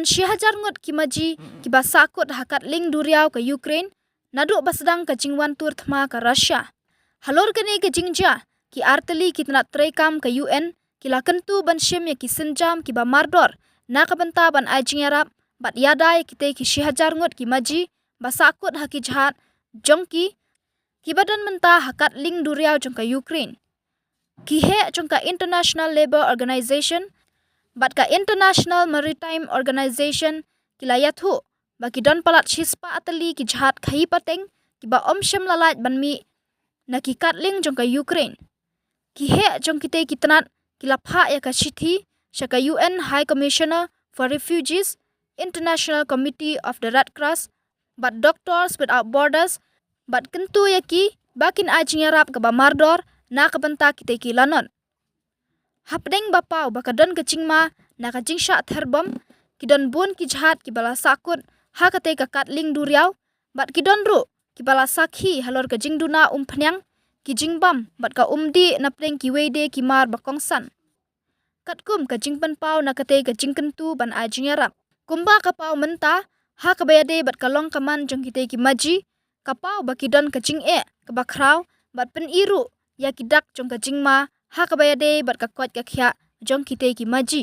don 1000 ngot ki maji ki ba sakut hakat ling duriau ke Ukraine naduk basdang ke jingwan tur thma ke Russia. Halor kene ke jingja ki arteli ki tnat trekam ke UN ki la kentu ban shim ya ki senjam ki ba mardor na ka banta ban ajing Arab bat yadai kite ki 1000 ngot ki maji ba sakut haki jahat jongki ki badan menta hakat ling duriau jong ke Ukraine. Ki he jong ka International Labour Organization bat ka International Maritime Organization ki la yathu ba ki don palat shispa ateli ki jahat khai pateng ki ba omshem lalat ban mi na ki katling jong ka Ukraine. Ki he jong kite ki tanat ki la pha ya ka chithi shaka UN High Commissioner for Refugees, International Committee of the Red Cross, bat Doctors Without Borders, bat kentu ya ki bakin ajing Arab ke ba mardor na ka banta kite ki lanon. Hapdeng bapau bakadon kecingma na kacing syak terbom kidon bun ki jahat ki bala sakut ha kate ka katling duriau bat kidon ru ki bala sakhi halor ka jingduna phnyang ki jingbam bat ka umdi na pleng ki wede ki mar bakongsan. Katkum ka jingpan pau na kate ka jingkentu ban ajing Arab. Kumba ka pau menta ha ka bayade bat ka long kaman jong kite ki maji ka pau bakidon ka jing ka bakrau bat pen iru ya ki dak jong ka jingma ha ka bayade bat ka kot ka khya jong kite ki maji.